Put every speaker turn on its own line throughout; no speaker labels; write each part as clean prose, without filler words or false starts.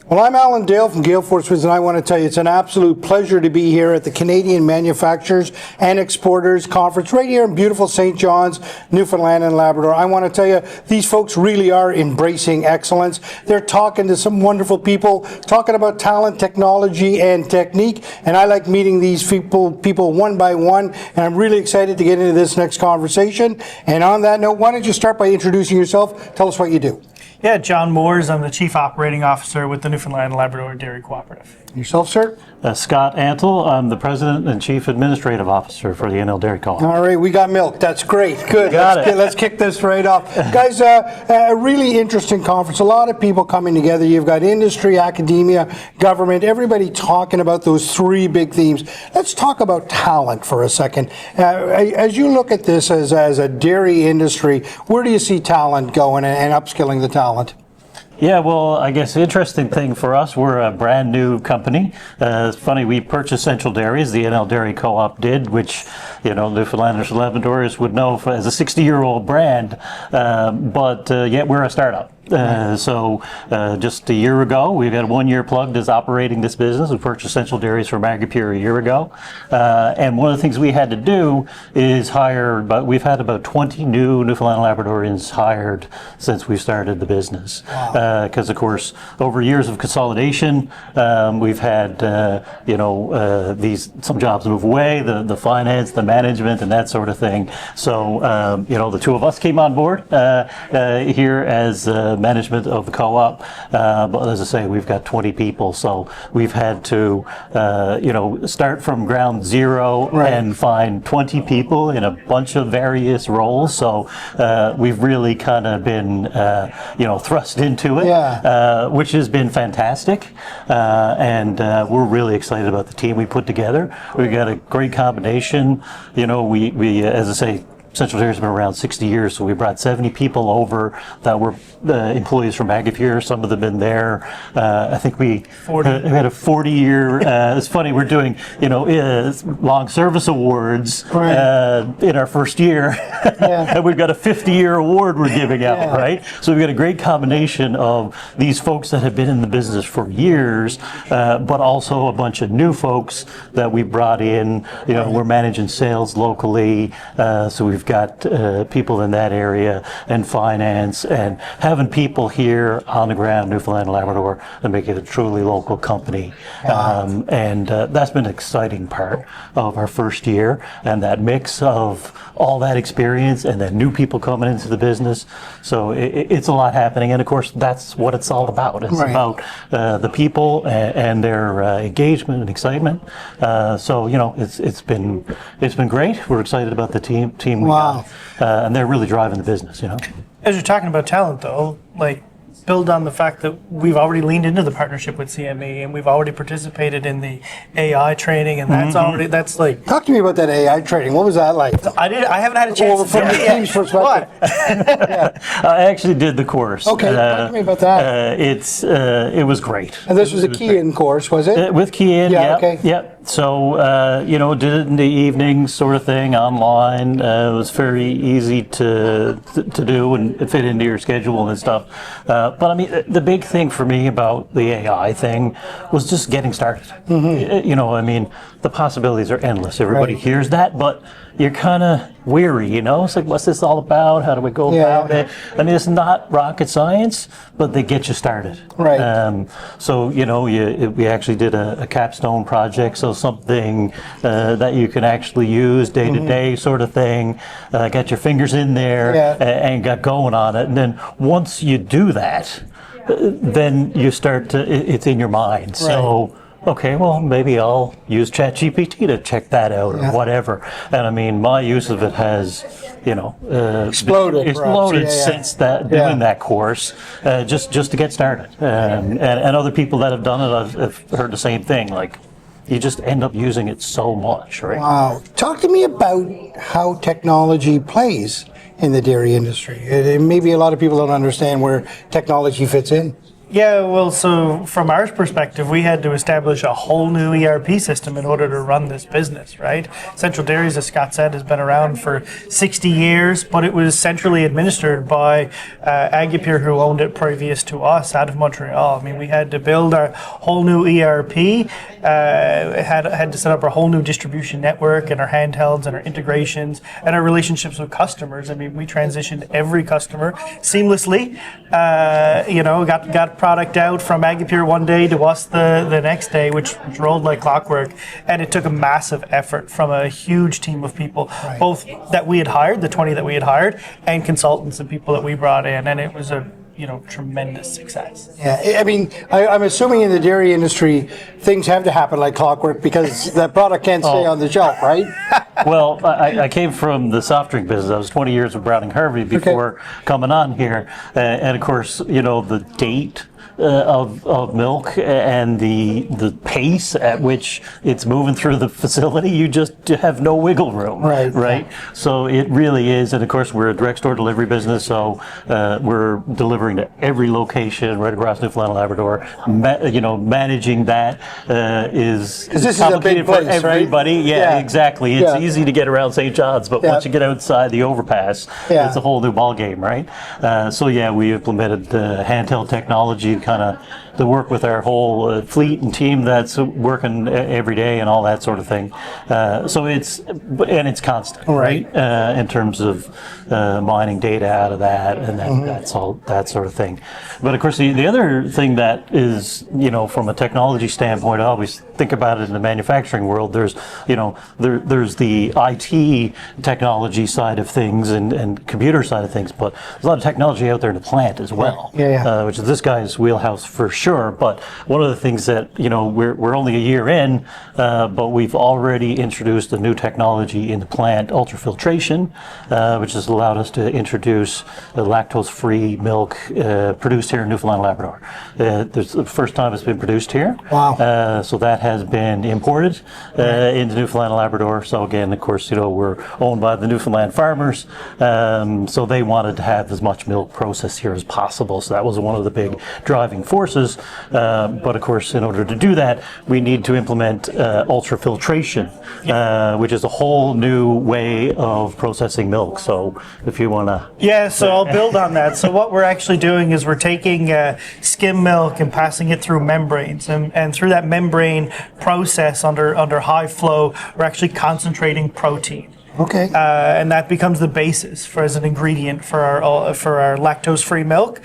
Well, I'm Alan Dale from Gale Force Winds, and I want to tell you it's an absolute pleasure to be here at the Canadian Manufacturers and Exporters Conference right here in beautiful St. John's, Newfoundland and Labrador. I want to tell you, these folks really are embracing excellence. They're talking to some wonderful people, talking about talent, technology, and technique, and I like meeting these people one by one, and I'm really excited to get into this next conversation. And on that note, why don't you start by introducing yourself? Tell us what you do.
Yeah, John Moores. I'm the Chief Operating Officer with the Newfoundland and Labrador Dairy Cooperative.
Yourself, sir?
Scott Antle. I'm the President and Chief Administrative Officer for the NL Dairy Co-op.
All right, we got milk. That's great. Good. Let's kick this right off. Guys, a really interesting conference. A lot of people coming together. You've got industry, academia, government, everybody talking about those three big themes. Let's talk about talent for a second. As you look at this as a dairy industry, where do you see talent going and upskilling the talent?
Yeah, well, I guess the interesting thing for us, we're a brand new company. It's funny, we purchased Central Dairies, the NL Dairy Co-op did, which, Newfoundlanders and Labradors would know as a 60-year-old brand, but yet we're a startup. Just a year ago, we've had a 1 year plugged as operating this business. We purchased Central Dairies from Magapure a year ago. And one of the things we had to do is hire, but we've had about 20 new Newfoundland Labradorians hired since we started the business. Because of course, over years of consolidation, we've had, some jobs move away, the finance, the management, and that sort of thing. So, the two of us came on board here as management of the co-op, but as I say, we've got 20 people, so we've had to, start from ground zero and find 20 people in a bunch of various roles. So we've really kind of been, thrust into it, which has been fantastic, and we're really excited about the team we put together. We've got a great combination. We as I say, Central Dairies has been around 60 years, so we brought 70 people over that were employees from Magapure. Some of them been there. I think we had a 40-year. It's funny, we're doing long service awards in our first year, and we've got a 50-year award we're giving out, right? So we've got a great combination of these folks that have been in the business for years, but also a bunch of new folks that we brought in. We're managing sales locally, so we've got people in that area, and finance, and having people here on the ground, Newfoundland and Labrador, and make it a truly local company. That's been an exciting part of our first year, and that mix of all that experience and then new people coming into the business. So it's a lot happening, and of course that's what it's all about. It's about the people and their engagement and excitement. It's been great. We're excited about the team we got, and they're really driving the business.
As you're talking about talent, though, build on the fact that we've already leaned into the partnership with CME, and we've already participated in the AI training, and that's like.
Talk to me about that AI training. What was that like?
I haven't had a chance
from the team's perspective.
I actually did the course.
Okay, talk to me about that.
It was great.
And this was a key-in course, was it?
With key-in,
okay.
Yep. So, did it in the evening sort of thing online. It was very easy to do and fit into your schedule and stuff. But I mean, the big thing for me about the AI thing was just getting started. The possibilities are endless. Everybody hears that, but you're kind of weary, It's like, what's this all about? How do we go about it? I mean, it's not rocket science, but they get you started.
Right.
We actually did a capstone project, so something that you can actually use day to day sort of thing. Got your fingers in there and got going on it. And then once you do that, then you start to, it's in your mind. So, okay, well, maybe I'll use ChatGPT to check that out or whatever. And I mean, my use of it has,
exploded
since doing that course, just to get started. And other people that have done it, I've heard the same thing. Like, you just end up using it so much, right?
Wow. Talk to me about how technology plays in the dairy industry. Maybe a lot of people don't understand where technology fits in.
Yeah, well, so from our perspective, we had to establish a whole new ERP system in order to run this business, right? Central Dairies, as Scott said, has been around for 60 years, but it was centrally administered by Agapure, who owned it previous to us out of Montreal. I mean, we had to build our whole new ERP, had to set up our whole new distribution network and our handhelds and our integrations and our relationships with customers. I mean, we transitioned every customer seamlessly, got product out from Agapure one day to us the next day, which rolled like clockwork. And it took a massive effort from a huge team of people, both that we had hired, the 20 that we had hired, and consultants and people that we brought in. And it was a tremendous success.
Yeah, I mean, I'm assuming in the dairy industry, things have to happen like clockwork because that product can't stay on the shelf, right?
Well, I came from the soft drink business. I was 20 years with Browning Harvey before coming on here. And of course, the date of milk and the pace at which it's moving through the facility, you just have no wiggle room. Right. So it really is. And of course, we're a direct store delivery business. So we're delivering to every location right across Newfoundland and Labrador. Managing that is complicated for everybody.
Right?
Yeah, exactly. It's easy to get around St. John's, but once you get outside the overpass, it's a whole new ball game, right? We implemented handheld technology kind of to work with our whole fleet and team that's working every day and all that sort of thing. So it's constant, right? In terms of mining data out of that and that's all that sort of thing. But of course, the other thing that is, from a technology standpoint, I always think about it in the manufacturing world. There's the IT technology side of things and computer side of things, but there's a lot of technology out there in the plant as well, which is this guy's wheelhouse for sure. But one of the things that, we're only a year in, but we've already introduced a new technology in the plant, ultrafiltration, which has allowed us to introduce lactose-free milk produced here in Newfoundland and Labrador. There's the first time it's been produced here.
Wow.
So that has been imported into Newfoundland and Labrador. So again, of course, we're owned by the Newfoundland farmers. So they wanted to have as much milk processed here as possible. So that was one of the big driving forces. But of course, in order to do that, we need to implement ultrafiltration, which is a whole new way of processing milk. So if you want to...
Yeah, so I'll build on that. So what we're actually doing is we're taking skim milk and passing it through membranes. And through that membrane process under high flow, we're actually concentrating protein.
Okay.
And that becomes the basis as an ingredient for our lactose-free milk.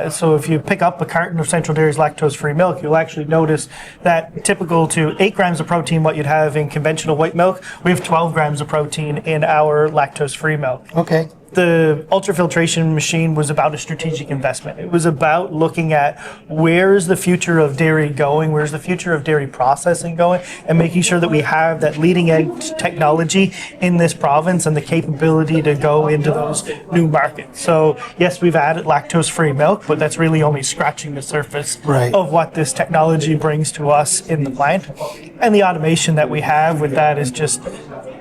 So if you pick up a carton of Central Dairy's lactose-free milk, you'll actually notice that typical to 8 grams of protein what you'd have in conventional white milk, we have 12 grams of protein in our lactose-free milk.
Okay.
The ultrafiltration machine was about a strategic investment. It was about looking at where's the future of dairy going, where's the future of dairy processing going, and making sure that we have that leading edge technology in this province and the capability to go into those new markets. So yes, we've added lactose-free milk, but that's really only scratching the surface of what this technology brings to us in the plant. And the automation that we have with that is just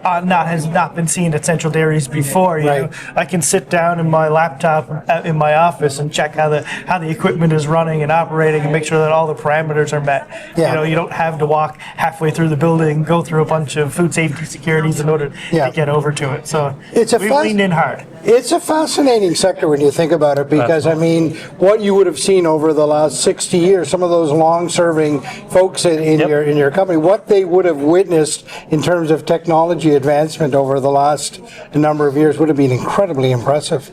has not been seen at Central Dairies before. You know, I can sit down in my laptop in my office and check how the equipment is running and operating and make sure that all the parameters are met. You don't have to walk halfway through the building, go through a bunch of food safety securities in order to get over to it. So we've leaned in hard.
It's a fascinating sector when you think about it, because I mean, what you would have seen over the last 60 years, some of those long-serving folks in your company, what they would have witnessed in terms of technology advancement over the last number of years would have been incredibly impressive.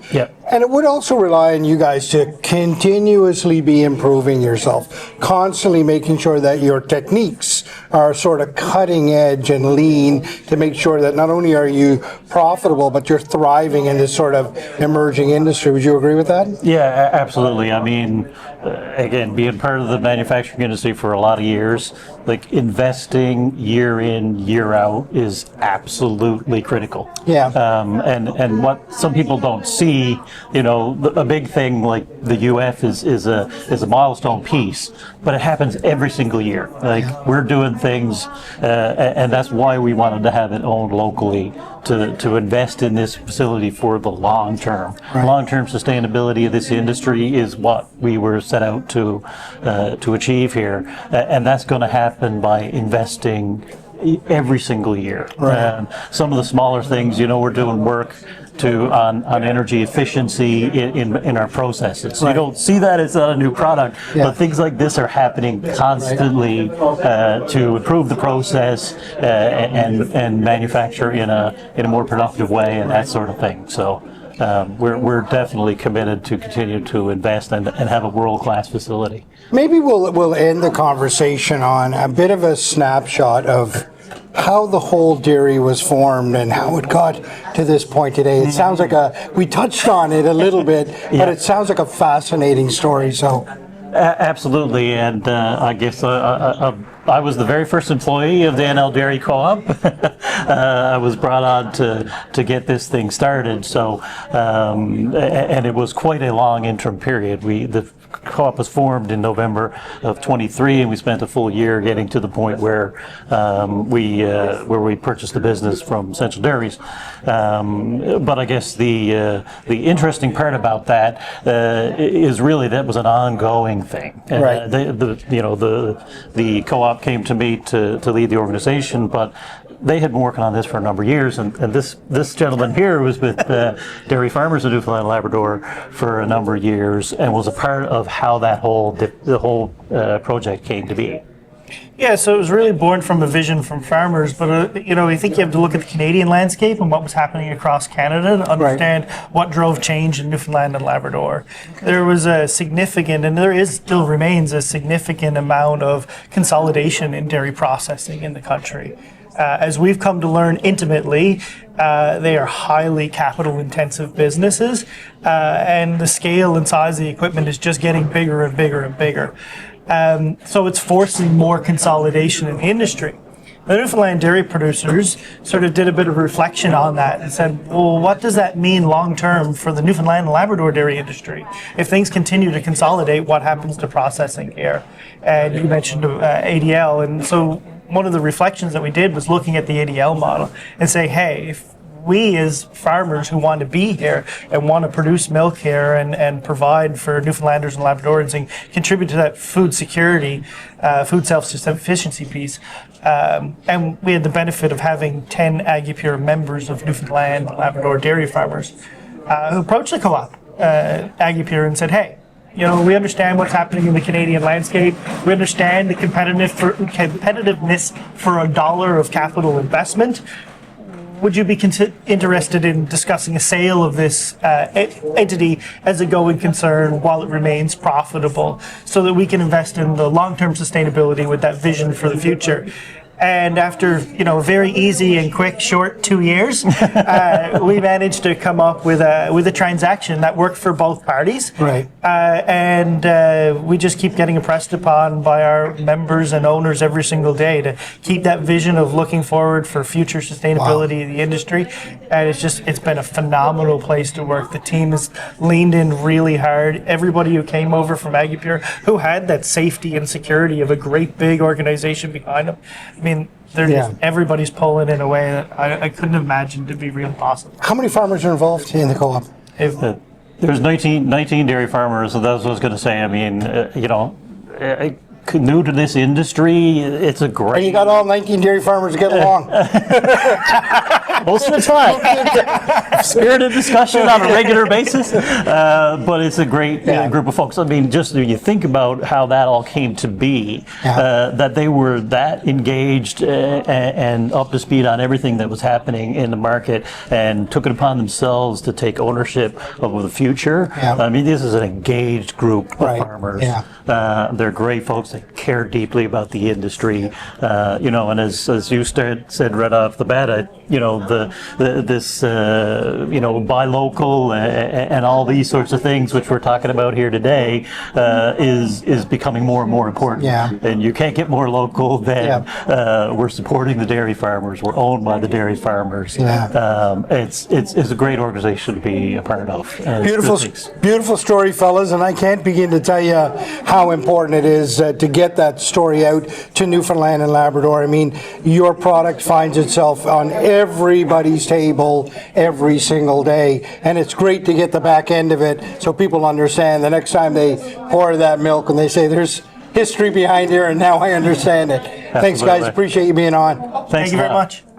And it would also rely on you guys to continuously be improving yourself, constantly making sure that your techniques are sort of cutting edge and lean to make sure that not only are you profitable, but you're thriving in this sort of emerging industry. Would you agree with that?
Yeah, absolutely. I mean, again, being part of the manufacturing industry for a lot of years, like investing year in, year out is absolutely critical. And what some people don't see, a big thing like the UF is a milestone piece, but it happens every single year. Like we're doing things, and that's why we wanted to have it owned locally to invest in this facility for the long term. Long-term sustainability of this industry is what we were set out to achieve here, and that's going to happen by investing every single year. Some of the smaller things, we're doing work on energy efficiency in our processes. You don't see that as a new product, but things like this are happening constantly to improve the process and manufacture in a more productive way and that sort of thing. So we're definitely committed to continue to invest and have a world-class facility.
Maybe we'll end the conversation on a bit of a snapshot of how the whole dairy was formed and how it got to this point today. It sounds like we touched on it a little bit, but it sounds like a fascinating story. So,
absolutely, and I guess I was the very first employee of the NL Dairy Co-op. I was brought on to get this thing started. So, and it was quite a long interim period. The co-op was formed in November of 23, and we spent a full year getting to the point where we purchased the business from Central Dairies. But I guess the interesting part about that is really that was an ongoing thing.
Right.
The co-op came to me to lead the organization, but they had been working on this for a number of years, and this gentleman here was with Dairy Farmers of Newfoundland and Labrador for a number of years, and was a part of how the whole project came to be.
Yeah, so it was really born from a vision from farmers, but I think you have to look at the Canadian landscape and what was happening across Canada to understand what drove change in Newfoundland and Labrador. There was a significant, and still remains a significant amount of consolidation in dairy processing in the country. As we've come to learn intimately, they are highly capital-intensive businesses, and the scale and size of the equipment is just getting bigger and bigger and bigger. So it's forcing more consolidation in the industry. The Newfoundland dairy producers sort of did a bit of reflection on that and said, well, what does that mean long-term for the Newfoundland and Labrador dairy industry? If things continue to consolidate, what happens to processing here? And you mentioned ADL, and so one of the reflections that we did was looking at the ADL model and say, hey, if we as farmers who want to be here and want to produce milk here and provide for Newfoundlanders and Labradorians and contribute to that food security, food self-sufficiency piece, and we had the benefit of having 10 AgriPure members of Newfoundland and Labrador dairy farmers who approached the co-op, AgriPure, and said, hey, we understand what's happening in the Canadian landscape. We understand the competitiveness for a dollar of capital investment. Would you be interested in discussing a sale of this entity as a going concern while it remains profitable so that we can invest in the long-term sustainability with that vision for the future? And after, a very easy and quick, short 2 years, we managed to come up with a transaction that worked for both parties.
Right.
And we just keep getting impressed upon by our members and owners every single day to keep that vision of looking forward for future sustainability of the industry. And it's been a phenomenal place to work. The team has leaned in really hard. Everybody who came over from AgriPure, who had that safety and security of a great big organization behind them, everybody's pulling in a way that I couldn't imagine to be real possible.
how many farmers are involved in the co-op?
There's 19 dairy farmers, and that's what I was going to say. I mean, new to this industry, it's a great...
And you got all 19 dairy farmers to get along.
Most of the time. Spirited discussion on a regular basis. But it's a great group of folks. I mean, just when you think about how that all came to be, that they were that engaged and up to speed on everything that was happening in the market and took it upon themselves to take ownership of the future. I mean, this is an engaged group of farmers. They're great folks. They care deeply about the industry, and as you said right off the bat, buy local and all these sorts of things which we're talking about here today is becoming more and more important. And you can't get more local than we're supporting the dairy farmers. We're owned by the dairy farmers. It's a great organization to be a part of.
Beautiful story, fellas, and I can't begin to tell you how important it is to get that story out to Newfoundland and Labrador. I mean, your product finds itself on every everybody's table every single day. And it's great to get the back end of it so people understand the next time they pour that milk and they say there's history behind here and now I understand it. Thanks guys,
Absolutely.
appreciate you being on.
Thanks
Thank you
a
very
lot.
much.